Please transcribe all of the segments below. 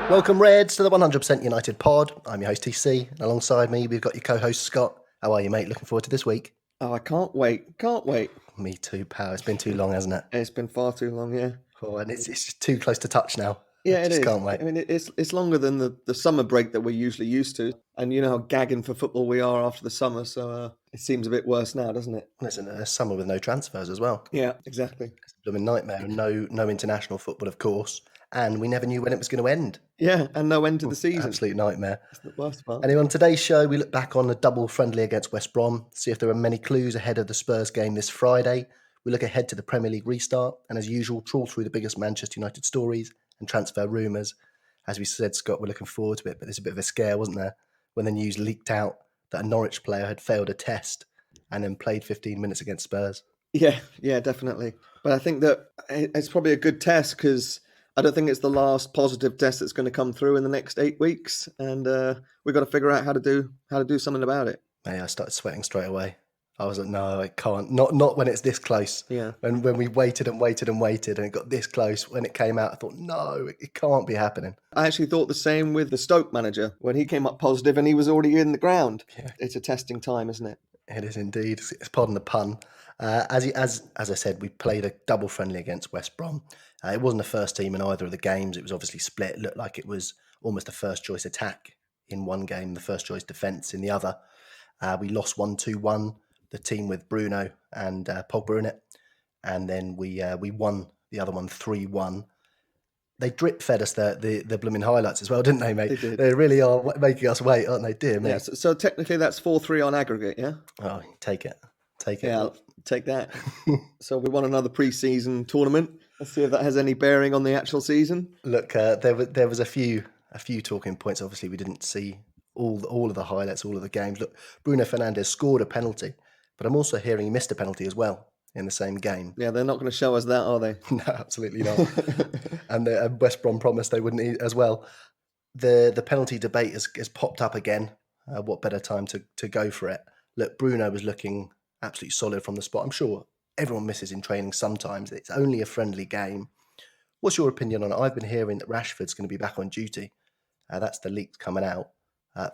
Welcome, Reds, to the 100% United pod. I'm your host, TC, and alongside me, we've got your co-host, Scott. How are you, mate? Looking forward to this week? Oh, I can't wait. Can't wait. Me too, pal. It's been too long, hasn't it? It's been far too long, yeah. Oh, and it's just too close to touch now. Yeah, I it just is. can't wait. I mean, it's longer than the summer break that we're usually used to. And you know how gagging for football we are after the summer, so it seems a bit worse now, doesn't it? Listen, a summer with no transfers as well. Yeah, exactly. It's a blooming nightmare. And no international football, of course. And we never knew when it was going to end. Yeah, and no end to the season. Absolute nightmare. That's the worst part. Anyway, on today's show, we look back on a double friendly against West Brom, see if there are many clues ahead of the Spurs game this Friday. We look ahead to the Premier League restart, and as usual, trawl through the biggest Manchester United stories and transfer rumours. As we said, Scott, we're looking forward to it, but there's a bit of a scare, wasn't there, when the news leaked out that a Norwich player had failed a test and then played 15 minutes against Spurs. Yeah, definitely. But I think that it's probably a good test because I don't think it's the last positive test that's going to come through in the next 8 weeks, and we've got to figure out how to do something about it. Mate, I started sweating straight away. I was like, no, I can't. Not when it's this close. Yeah. And when we waited and it got this close, when it came out, I thought, no, it can't be happening. I actually thought the same with the Stoke manager when he came up positive and he was already in the ground. Yeah. It's a testing time, isn't it? It is indeed. Pardon the pun. As I said, we played a double friendly against West Brom. It wasn't a first team in either of the games. It was obviously split. It looked like it was almost a first choice attack in one game, the first choice defence in the other. We lost 1-2-1. The team with Bruno and Pogba in it, and then we won the other one 3-1. They drip fed us the blooming highlights as well, didn't they, mate? They did. They really are making us wait, aren't they? Dear me. Yeah, so technically that's 4-3 on aggregate, yeah? Oh, take it. Yeah, I'll take that. So we won another pre-season tournament. Let's see if that has any bearing on the actual season. Look, there was a few talking points. Obviously, we didn't see all of the highlights, all of the games. Look, Bruno Fernandes scored a penalty. But I'm also hearing he missed a penalty as well in the same game. Yeah, they're not going to show us that, are they? No, absolutely not. And West Brom promised they wouldn't as well. The penalty debate has popped up again. What better time to go for it? Look, Bruno was looking absolutely solid from the spot. I'm sure everyone misses in training sometimes. It's only a friendly game. What's your opinion on it? I've been hearing that Rashford's going to be back on duty. That's the leak coming out.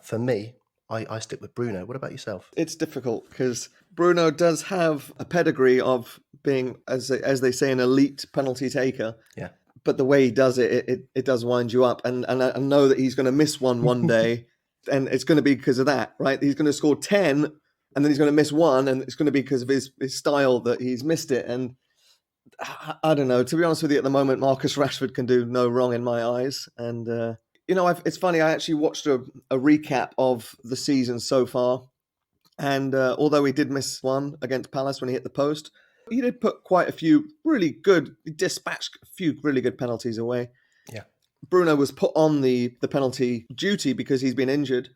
For me, I stick with Bruno. What about yourself? It's difficult because Bruno does have a pedigree of being, as they say, an elite penalty taker. Yeah. But the way he does it does wind you up. And I know that he's going to miss one day, and it's going to be because of that, right? He's going to score 10, and then he's going to miss one, and it's going to be because of his style that he's missed it. And I don't know. To be honest with you, at the moment, Marcus Rashford can do no wrong in my eyes. And you know, it's funny, I actually watched a recap of the season so far. And although he did miss one against Palace when he hit the post, he did put quite a few really good, dispatched a few really good penalties away. Yeah. Bruno was put on the penalty duty because he's been injured.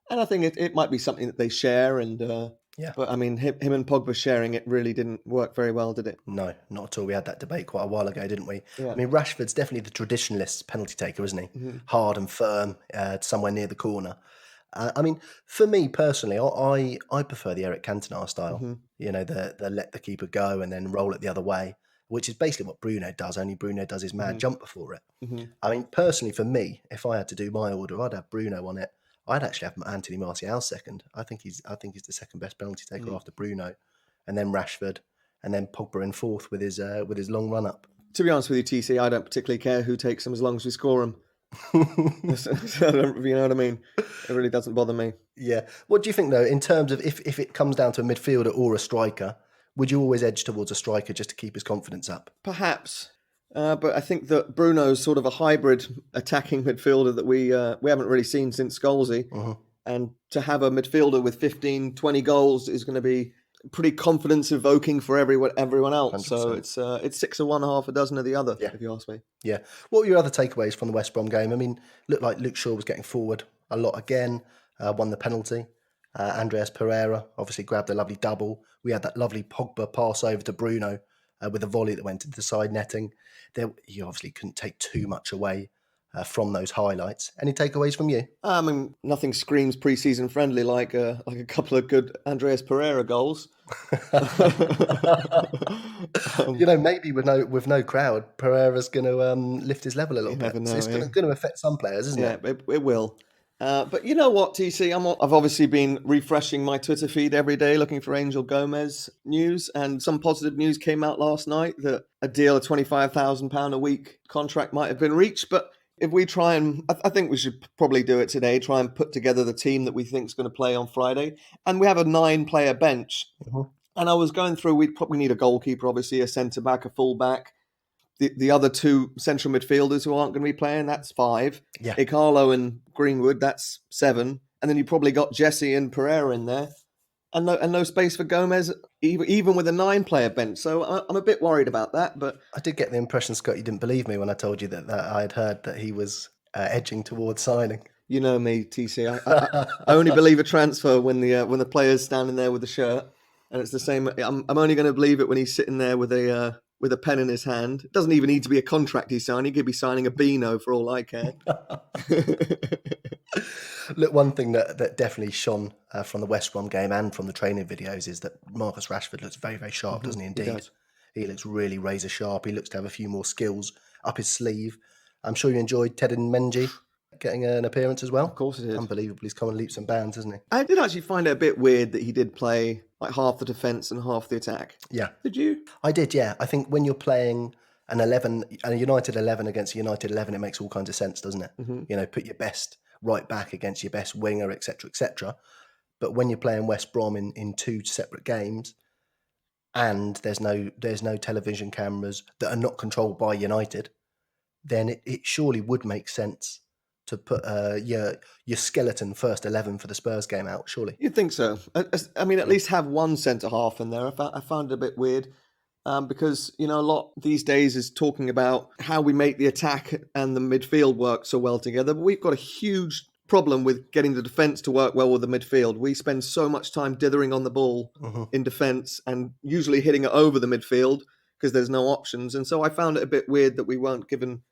And I think it might be something that they share. And yeah. But I mean, him and Pogba sharing it really didn't work very well, did it? No, not at all. We had that debate quite a while ago, didn't we? Yeah. I mean, Rashford's definitely the traditionalist penalty taker, isn't he? Mm-hmm. Hard and firm, somewhere near the corner. I mean, for me personally, I prefer the Eric Cantona style. Mm-hmm. You know, the let the keeper go and then roll it the other way, which is basically what Bruno does. Only Bruno does his mad jump before it. Mm-hmm. I mean, personally, for me, if I had to do my order, I'd have Bruno on it. I'd actually have Anthony Martial second. I think he's the second best penalty taker after Bruno, and then Rashford, and then Pogba in fourth with his long run up. To be honest with you, TC, I don't particularly care who takes them as long as we score them. You know what I mean? It really doesn't bother me. Yeah. What do you think though, in terms of if it comes down to a midfielder or a striker, would you always edge towards a striker just to keep his confidence up? Perhaps. But I think that Bruno's sort of a hybrid attacking midfielder that we haven't really seen since Scholesy. Mm-hmm. And to have a midfielder with 15, 20 goals is going to be pretty confidence evoking for everyone else. 100%. So it's 6 of one, half a dozen of the other, if you ask me. Yeah. What were your other takeaways from the West Brom game? I mean, looked like Luke Shaw was getting forward a lot again, won the penalty. Andreas Pereira obviously grabbed a lovely double. We had that lovely Pogba pass over to Bruno with a volley that went into the side netting. You obviously couldn't take too much away from those highlights. Any takeaways from you? I mean, nothing screams pre-season friendly like a couple of good Andreas Pereira goals. Maybe with no crowd, Pereira's going to lift his level a little bit. Never know, So it's going to affect some players, isn't it? Yeah, it will. But you know what, TC? I've obviously been refreshing my Twitter feed every day looking for Angel Gomez news, and some positive news came out last night that a deal, a £25,000 a week contract might have been reached. But if we try and, I think we should probably do it today, try and put together the team that we think is going to play on Friday. And we have a 9-player bench. Mm-hmm. And I was going through, we'd probably need a goalkeeper, obviously, a centre-back, a full-back. The other 2 central midfielders who aren't going to be playing, that's 5. Yeah. Icarlo and Greenwood, that's 7. And then you probably got Jesse and Pereira in there. And no space for Gomez, even with a 9-player bench. So I'm a bit worried about that. But I did get the impression, Scott, you didn't believe me when I told you that I had heard that he was edging towards signing. You know me, TC. I only believe a transfer when the player's standing there with the shirt. And it's the same. I'm only going to believe it when he's sitting there with a pen in his hand. It doesn't even need to be a contract he's signing. He could be signing a Beano for all I care. Look, one thing that definitely shone from the West Brom game and from the training videos is that Marcus Rashford looks very, very sharp, doesn't he? Indeed. He looks really razor sharp. He looks to have a few more skills up his sleeve. I'm sure you enjoyed Ted and Menji getting an appearance as well. Of course it is. Unbelievable. He's come on leaps and bounds, hasn't he? I did actually find it a bit weird that he did play like half the defence and half the attack. Yeah. Did you? I did, yeah. I think when you're playing a United 11 against a United 11, it makes all kinds of sense, doesn't it? Mm-hmm. Put your best right back against your best winger, etc., etc. But when you're playing West Brom in 2 separate games, and there's no television cameras that are not controlled by United, then it surely would make sense to put your skeleton first 11 for the Spurs game out, surely. You'd think so. I mean, at least have one centre-half in there. I found it a bit weird because, a lot these days is talking about how we make the attack and the midfield work so well together. But we've got a huge problem with getting the defence to work well with the midfield. We spend so much time dithering on the ball in defence and usually hitting it over the midfield because there's no options. And so I found it a bit weird that we weren't given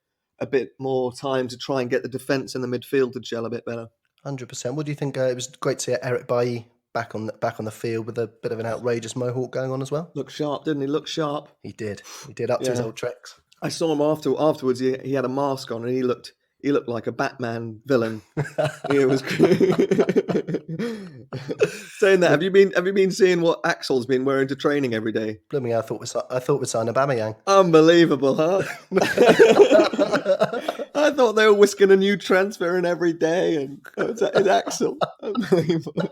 a bit more time to try and get the defence and the midfield to gel a bit better. 100%. What do you think? It was great to see Eric Bailly back on the field with a bit of an outrageous mohawk going on as well. Looked sharp, didn't he? Looked sharp. He did up to his old tricks. I saw him afterwards. He had a mask on and he looked like a Batman villain. It was saying that. Have you been seeing what Axel's been wearing to training every day? Blooming, I thought we'd sign Aubameyang. Unbelievable, huh? I thought they were whisking a new transfer in every day, and it's Axel. Unbelievable.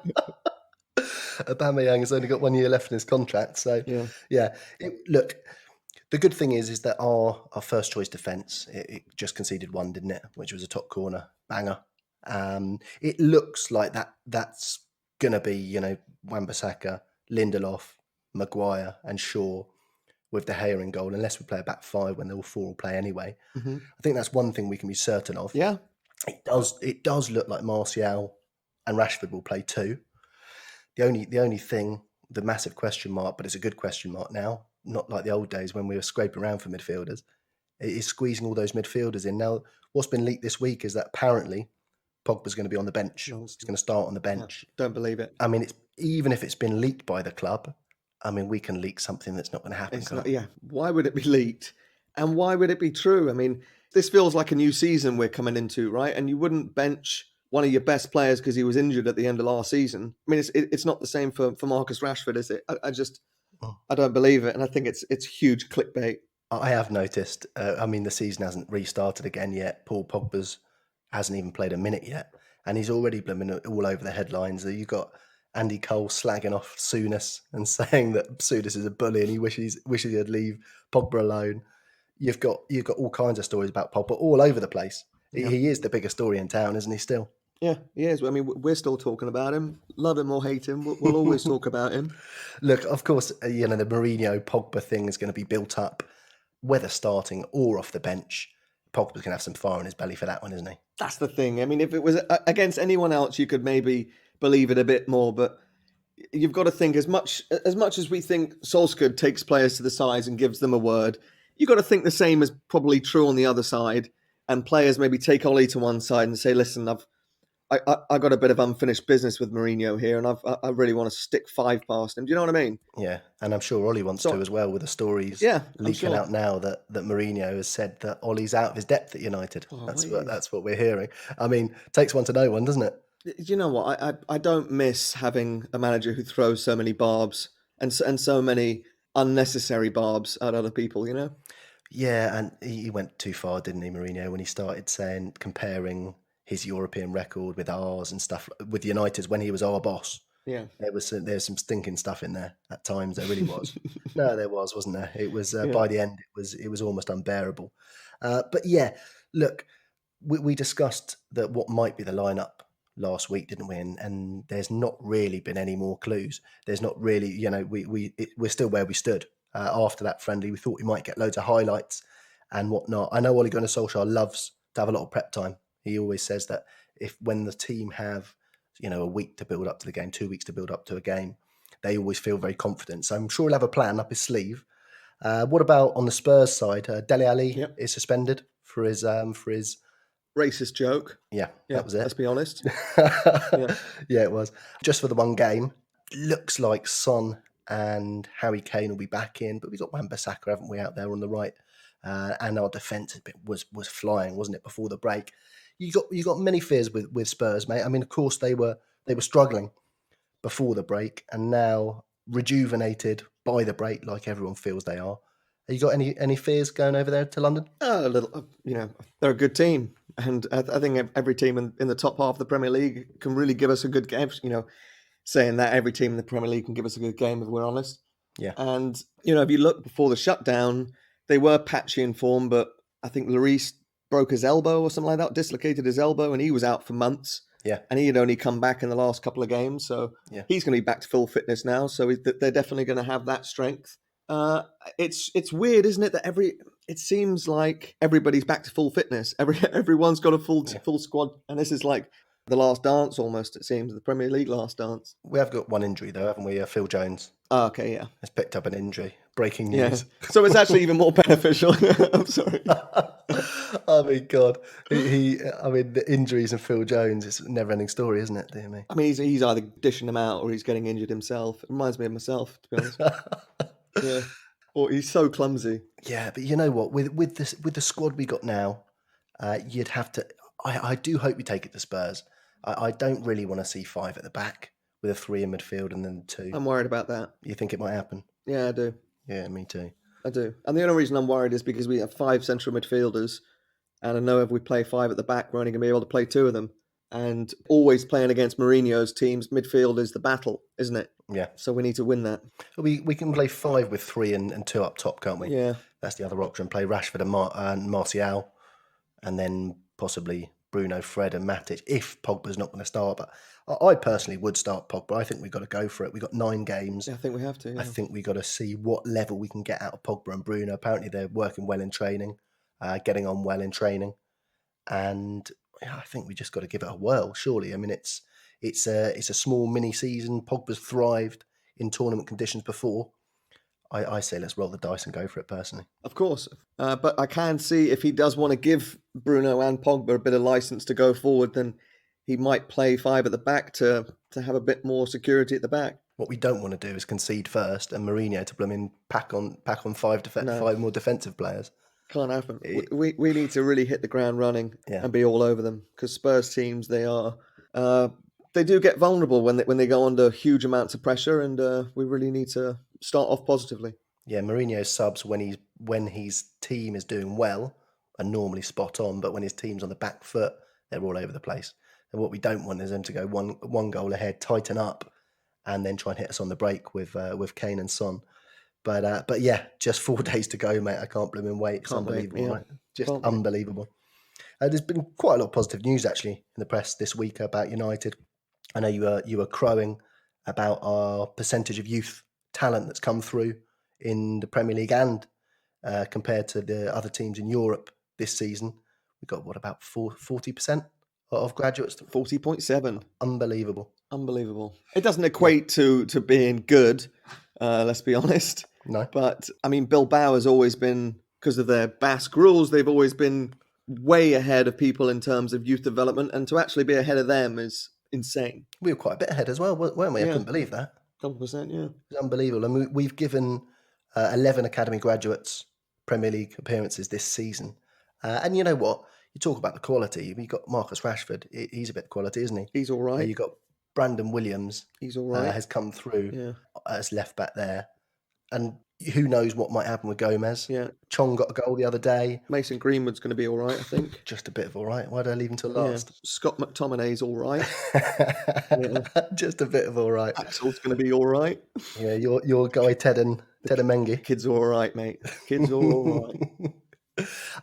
Aubameyang has only got 1 year left in his contract, so yeah. Look, the good thing is that our first choice defence, it just conceded 1, didn't it? Which was a top corner banger. It looks like that's going to be, Wan-Bissaka, Lindelof, Maguire and Shaw with De Gea in goal, unless we play a back 5 when all 4 will play anyway. Mm-hmm. I think that's one thing we can be certain of. Yeah. It does look like Martial and Rashford will play 2. The only thing, the massive question mark, but it's a good question mark now, not like the old days when we were scraping around for midfielders, is squeezing all those midfielders in. Now, what's been leaked this week is that apparently Pogba's going to be on the bench. He's going to start on the bench. Yeah, don't believe it. I mean, even if it's been leaked by the club, I mean, we can leak something that's not going to happen. Why would it be leaked? And why would it be true? I mean, this feels like a new season we're coming into, right? And you wouldn't bench one of your best players because he was injured at the end of last season. I mean, it's not the same for Marcus Rashford, is it? I don't believe it. And I think it's huge clickbait. I have noticed. The season hasn't restarted again yet. Paul Pogba's hasn't even played a minute yet. And he's already blooming all over the headlines. You've got Andy Cole slagging off Souness and saying that Souness is a bully and he wishes he'd leave Pogba alone. You've got all kinds of stories about Pogba all over the place. Yeah. He is the biggest story in town, isn't he, still? Yeah, he is. I mean, we're still talking about him. Love him or hate him, we'll always talk about him. Look, of course, the Mourinho Pogba thing is going to be built up, whether starting or off the bench. Pogba's going to have some fire in his belly for that one, isn't he? That's the thing. I mean, if it was against anyone else, you could maybe believe it a bit more, but you've got to think as much as we think Solskjaer takes players to the sides and gives them a word, you've got to think the same is probably true on the other side. and players maybe take Ollie to one side and say, listen, I got a bit of unfinished business with Mourinho here, and I really want to stick 5 past him. Do you know what I mean? Yeah, and I'm sure Ollie wants to as well, with the stories leaking out now that Mourinho has said that Ollie's out of his depth at United. That's what we're hearing. I mean, takes one to know one, doesn't it? You know what? I don't miss having a manager who throws so many barbs and so many unnecessary barbs at other people, you know? Yeah, and he went too far, didn't he, Mourinho, when he started comparing his European record with ours and stuff, with United's when he was our boss. Yeah. There's some stinking stuff in there at times. There really was. No, there wasn't there? It was by the end, it was almost unbearable. But yeah, look, we discussed that what might be the lineup last week, didn't we? And there's not really been any more clues. There's not really, you know, we're still where we stood after that friendly. We thought we might get loads of highlights and whatnot. I know Ole Gunnar Solskjaer loves to have a lot of prep time. He always says that when the team have, you know, a week to build up to the game, 2 weeks to build up to a game, they always feel very confident. So I'm sure he'll have a plan up his sleeve. What about on the Spurs side? Dele Alli is suspended for his racist joke. Yeah, that was it. Let's be honest. Yeah, it was. Just for the one game. Looks like Son and Harry Kane will be back in, but we've got Wan-Bissaka, haven't we, out there on the right? And our defence was flying, wasn't it, before the break? You got many fears with Spurs, mate. I mean, of course they were struggling before the break, and now rejuvenated by the break, like everyone feels they are. Have you got any fears going over there to London? A little, you know, they're a good team, and I think every team in the top half of the Premier League can really give us a good game. You know, saying that every team in the Premier League can give us a good game if we're honest. Yeah. And you know, if you look before the shutdown, they were patchy in form, but I think Lloris broke his elbow or something like that, dislocated his elbow, and he was out for months. Yeah. And he had only come back in the last couple of games, so he's going to be back to full fitness now. So they're definitely going to have that strength. It's weird, isn't it, that it seems like everybody's back to full fitness. Everyone's got a full squad, and this is like the last dance almost. It seems the Premier League last dance. We have got one injury though, haven't we? Phil Jones. Oh, okay, yeah, has picked up an injury. Breaking news. Yeah. So it's actually even more beneficial. I'm sorry. I mean, God, I mean, the injuries and Phil Jones is a never-ending story, isn't it, dear me? I mean, he's either dishing them out or he's getting injured himself. It reminds me of myself, to be honest. Yeah. Or he's so clumsy. Yeah, but you know what? With the squad we got now, you'd have to. I do hope we take it to Spurs. I don't really want to see 5 at the back with a 3 in midfield and then 2. I'm worried about that. You think it might happen? Yeah, I do. Yeah, me too. I do. And the only reason I'm worried is because we have 5 central midfielders, and I know if we play 5 at the back, we're only going to be able to play 2 of them. And always playing against Mourinho's teams, midfield is the battle, isn't it? Yeah. So we need to win that. We can play 5 with 3 and 2 up top, can't we? Yeah. That's the other option. Play Rashford and Martial, and then possibly Bruno, Fred and Matic, if Pogba's not going to start. But I personally would start Pogba. I think we've got to go for it. We've got 9 games. Yeah, I think we have to. Yeah. I think we've got to see what level we can get out of Pogba and Bruno. Apparently they're working well in training, getting on well in training. And I think we just got to give it a whirl, surely. I mean, it's a small mini season. Pogba's thrived in tournament conditions before. I say let's roll the dice and go for it personally. Of course. But I can see if he does want to give Bruno and Pogba a bit of license to go forward, then he might play 5 at the back to have a bit more security at the back. What we don't want to do is concede first and Mourinho to blooming pack on 5 more defensive players. Can't happen. We need to really hit the ground running and be all over them, because Spurs teams, they do get vulnerable when they go under huge amounts of pressure, and we really need to start off positively. Yeah, Mourinho's subs when his team is doing well are normally spot on, but when his team's on the back foot, they're all over the place. And what we don't want is them to go one goal ahead, tighten up, and then try and hit us on the break with Kane and Son. But yeah, just 4 days to go, mate. I can't blooming wait. It's unbelievable, right? Just unbelievable. There's been quite a lot of positive news actually in the press this week about United. I know you were crowing about our percentage of youth talent that's come through in the Premier League and compared to the other teams in Europe this season. We've got about 40% of graduates. 40.7. Unbelievable. It doesn't equate to being good, let's be honest. No. But I mean, Bilbao has always been, because of their Basque rules, they've always been way ahead of people in terms of youth development, and to actually be ahead of them is insane. We were quite a bit ahead as well, weren't we? I Yeah. couldn't believe that. 100%, yeah. It's unbelievable. And we've given 11 academy graduates Premier League appearances this season. And you know what? You talk about the quality. You've got Marcus Rashford. He's a bit of quality, isn't he? He's all right. You've got Brandon Williams. He's all right. Has come through Yeah. as left back there. And who knows what might happen with Gomez. Yeah. Chong got a goal the other day. Mason Greenwood's going to be all right, I think. Just a bit of all right. Why did I leave him till Yeah. last? Scott McTominay's all right. Just a bit of all right. Axel's going to be all right. Yeah, your guy Ted and Mengi. Kids are all right, mate. Kids are all right.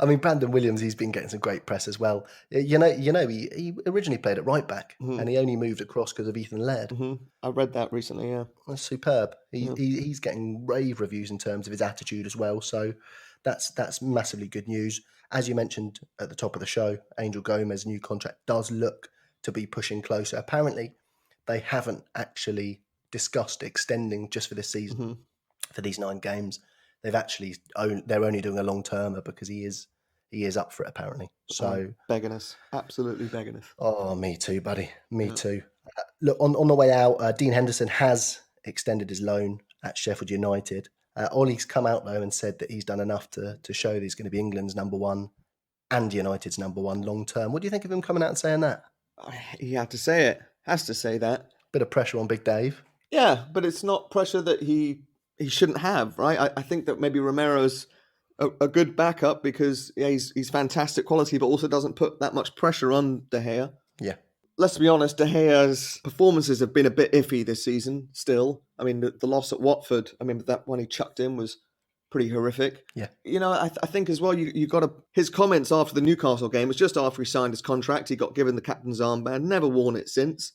I mean, Brandon Williams, he's been getting some great press as well. You know, he originally played at right back, and he only moved across because of Ethan Laird. I read that recently, yeah. That's superb. He's getting rave reviews in terms of his attitude as well. So that's massively good news. As you mentioned at the top of the show, Angel Gomez's new contract does look to be pushing closer. Apparently, they haven't actually discussed extending just for this season, for these 9 games. They're only doing a long termer because he is up for it apparently. So begging us, absolutely begging us. Oh, me too, buddy. Me too. Look, on the way out, Dean Henderson has extended his loan at Sheffield United. Ollie's come out though and said that he's done enough to show that he's going to be England's number 1 and United's number 1 long term. What do you think of him coming out and saying that? He had to say it. Has to say that. Bit of pressure on Big Dave. Yeah, but it's not pressure that he shouldn't have, right? I think that maybe Romero's a good backup because he's fantastic quality, but also doesn't put that much pressure on De Gea. Yeah. Let's be honest, De Gea's performances have been a bit iffy this season still. I mean, the loss at Watford, I mean, that one he chucked in was pretty horrific. Yeah. You know, I think as well, you got to... His comments after the Newcastle game was just after he signed his contract. He got given the captain's armband, never worn it since.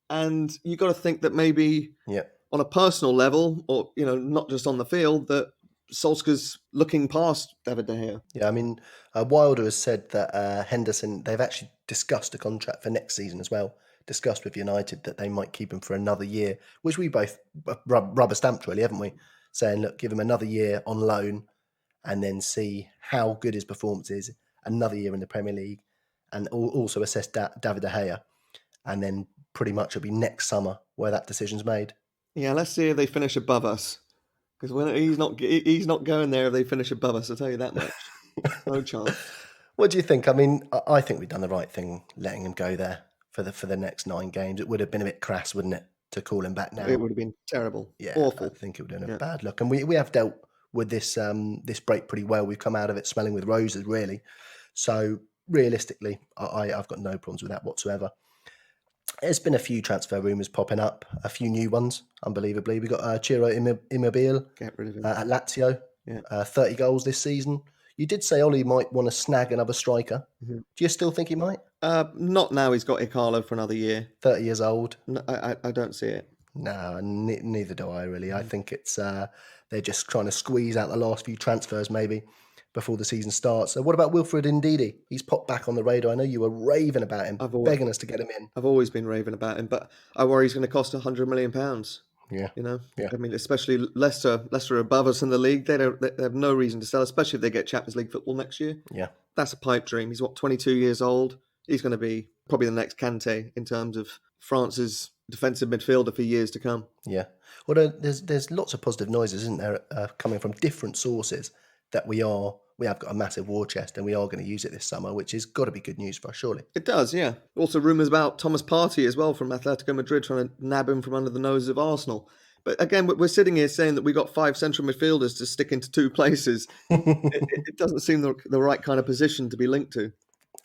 And you got to think that maybe... Yeah. On a personal level, or, you know, not just on the field, that Solskjaer's looking past David De Gea. Yeah, I mean, Wilder has said that Henderson, they've actually discussed a contract for next season as well, discussed with United that they might keep him for another year, which we both rubber stamped really, haven't we? Saying, look, give him another year on loan and then see how good his performance is, another year in the Premier League, and also assess David De Gea. And then pretty much it'll be next summer where that decision's made. Yeah, let's see if they finish above us. Because he's not going there if they finish above us, I'll tell you that much. No chance. What do you think? I mean, I think we've done the right thing letting him go there for the next 9 games. It would have been a bit crass, wouldn't it, to call him back now? It would have been terrible. Yeah, awful. I think it would have been a bad look. And we have dealt with this break pretty well. We've come out of it smelling with roses, really. So realistically, I've got no problems with that whatsoever. There's been a few transfer rumours popping up, a few new ones, unbelievably. We've got Ciro Immobile Get rid of him. at Lazio, 30 goals this season. You did say Ollie might want to snag another striker. Do you still think he might? Not now he's got Icarlo for another year. 30 years old. No, I don't see it. No, neither do I really. I think it's they're just trying to squeeze out the last few transfers maybe before the season starts. So what about Wilfred Ndidi? He's popped back on the radar. I know you were raving about him, begging us to get him in. I've always been raving about him, but I worry he's going to cost £100 million. Yeah. You know? Yeah. I mean, especially Leicester are above us in the league. They have no reason to sell, especially if they get Champions League football next year. Yeah. That's a pipe dream. He's 22 years old. He's going to be probably the next Kante in terms of France's defensive midfielder for years to come. Yeah. Well, there's lots of positive noises, isn't there, coming from different sources that we have got a massive war chest and we are going to use it this summer, which has got to be good news for us, surely. It does, yeah. Also rumours about Thomas Partey as well from Atletico Madrid trying to nab him from under the noses of Arsenal. But again, we're sitting here saying that we got 5 central midfielders to stick into 2 places. It doesn't seem the right kind of position to be linked to.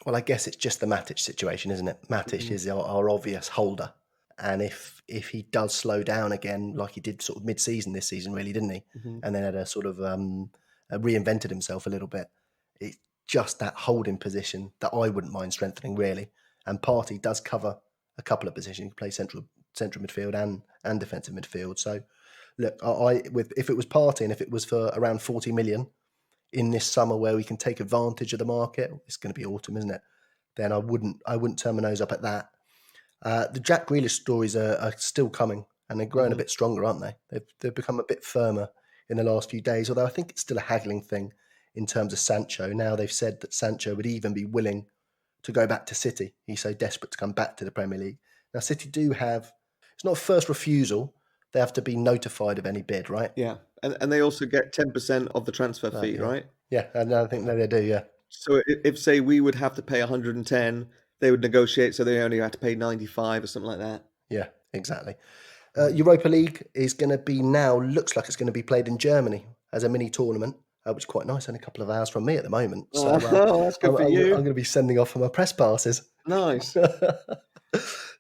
Well, I guess it's just the Matic situation, isn't it? Matic is our obvious holder. And if he does slow down again, like he did sort of mid-season this season, really, didn't he? And then had a sort of reinvented himself a little bit. It's just that holding position that I wouldn't mind strengthening, really. And Partey does cover a couple of positions. He can play central midfield and defensive midfield. So, look, if it was Partey and if it was for around 40 million in this summer where we can take advantage of the market, it's going to be autumn, isn't it? Then I wouldn't turn my nose up at that. The Jack Grealish stories are still coming, and they're growing a bit stronger, aren't they? They've become a bit firmer in the last few days, although I think it's still a haggling thing. in terms of Sancho. Now they've said that Sancho would even be willing to go back to City. He's so desperate to come back to the Premier League. Now, City do have, it's not first refusal. They have to be notified of any bid, right? Yeah. And they also get 10% of the transfer fee, yeah. right? Yeah, and I think that they do, yeah. So if, say, we would have to pay 110, they would negotiate so they only had to pay 95 or something like that. Yeah, exactly. Europa League is going to be now, looks like it's going to be played in Germany as a mini tournament, which is quite nice, only a couple of hours from me at the moment. So that's good for you. I'm going to be sending off for my press passes. Nice.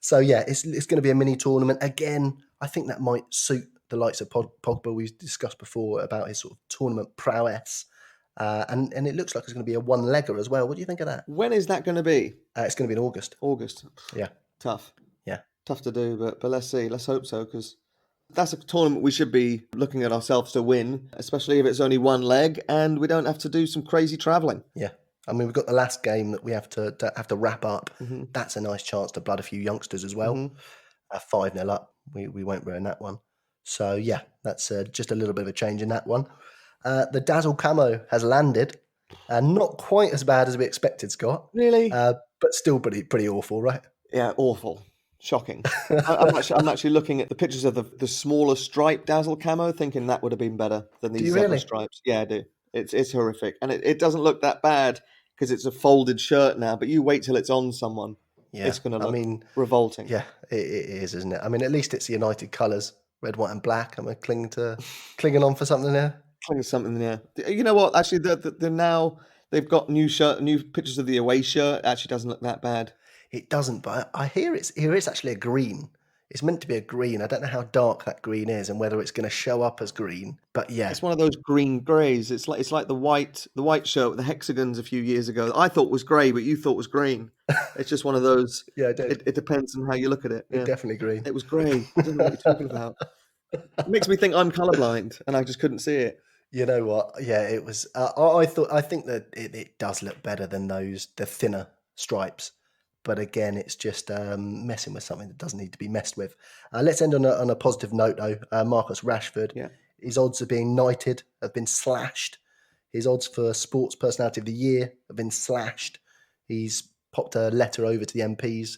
So yeah, it's going to be a mini tournament. Again, I think that might suit the likes of Pogba. We've discussed before about his sort of tournament prowess. And it looks like it's going to be a one-legger as well. What do you think of that? When is that going to be? It's going to be in August. August. Yeah. Tough. Yeah. Tough to do, but let's see. Let's hope so, because that's a tournament we should be looking at ourselves to win, especially if it's only one leg and we don't have to do some crazy travelling. Yeah. I mean, we've got the last game that we have to wrap up. Mm-hmm. That's a nice chance to blood a few youngsters as well. Mm-hmm. 5-0 up. We won't ruin that one. So, yeah, that's just a little bit of a change in that one. The Dazzle Camo has landed. Not quite as bad as we expected, Scott. Really? But still pretty awful, right? Yeah, awful. Shocking. I'm actually looking at the pictures of the smaller stripe Dazzle Camo, thinking that would have been better than these zebra really? stripes. Yeah, I do. It's horrific. And it doesn't look that bad because it's a folded shirt now, but you wait till it's on someone. Yeah. It's going to look revolting. Yeah, it is, isn't it? I mean, at least it's the United colours, red, white and black. Am I clinging on for something there? Clinging something there. You know what? Actually, they're now, they've got new pictures of the away shirt. It actually doesn't look that bad. It doesn't, but I hear it's actually a green. It's meant to be a green. I don't know how dark that green is and whether it's going to show up as green. But yeah, it's one of those green greys. It's like the white shirt with the hexagons a few years ago. I thought was grey, but you thought was green. It's just one of those. Yeah, it depends on how you look at it. Yeah. It's definitely green. It was grey. I don't know what you're talking about. It makes me think I'm colourblind and I just couldn't see it. You know what? Yeah, it was. I think that it does look better than the thinner stripes. But again, it's just messing with something that doesn't need to be messed with. Let's end on a positive note, though. Marcus Rashford, his odds of being knighted have been slashed. His odds for Sports Personality of the Year have been slashed. He's popped a letter over to the MPs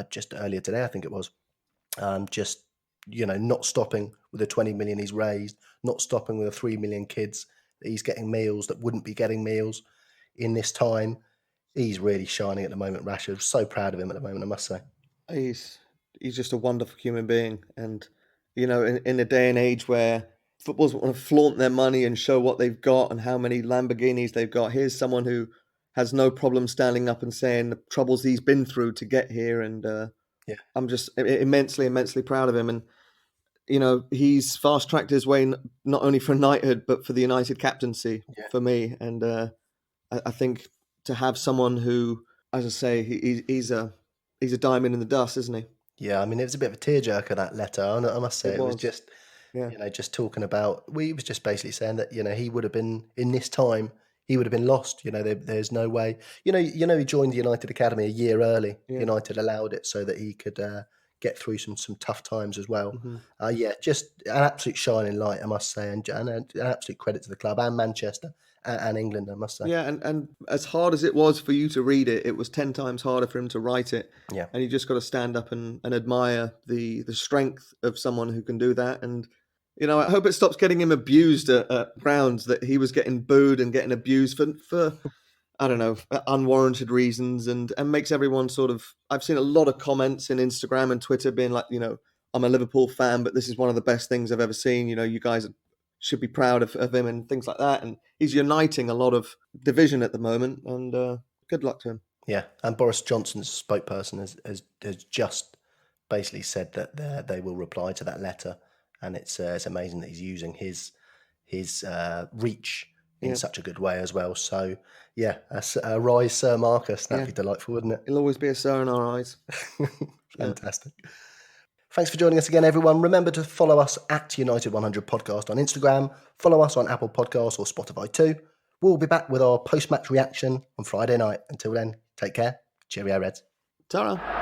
just earlier today, I think it was. Just, not stopping with the 20 million he's raised, not stopping with the 3 million kids that he's getting meals that wouldn't be getting meals in this time. He's really shining at the moment, Rashford. So proud of him at the moment, I must say. He's just a wonderful human being. And, in a day and age where footballers want to flaunt their money and show what they've got and how many Lamborghinis they've got, here's someone who has no problem standing up and saying the troubles he's been through to get here. And I'm just immensely, immensely proud of him. And, he's fast-tracked his way not only for knighthood, but for the United captaincy for me. And I think to have someone who, as I say, he's a diamond in the dust, isn't he? Yeah, I mean, it was a bit of a tearjerker, that letter. I must say, it was just, just talking about. He was just basically saying that he would have been in this time. He would have been lost. There's no way. He joined the United Academy a year early. Yeah. United allowed it so that he could get through some tough times as well. Mm-hmm. Just an absolute shining light, I must say, and an absolute credit to the club and Manchester. And England, I must say. Yeah, and as hard as it was for you to read it, it was 10 times harder for him to write it. Yeah. And you just got to stand up and admire the strength of someone who can do that. And, I hope it stops getting him abused at grounds, that he was getting booed and getting abused for I don't know, unwarranted reasons, and makes everyone sort of... I've seen a lot of comments in Instagram and Twitter being like, I'm a Liverpool fan, but this is one of the best things I've ever seen. You guys should be proud of him and things like that. And he's uniting a lot of division at the moment, and good luck to him. Yeah, and Boris Johnson's spokesperson has just basically said that they will reply to that letter, and it's amazing that he's using his reach in such a good way as well. So, a rise, Sir Marcus. That'd be delightful, wouldn't it? He'll always be a sir in our eyes. Fantastic. Thanks for joining us again, everyone. Remember to follow us at United100 Podcast on Instagram. Follow us on Apple Podcasts or Spotify too. We'll be back with our post-match reaction on Friday night. Until then, take care. Cheerio, Reds. Ta-ra.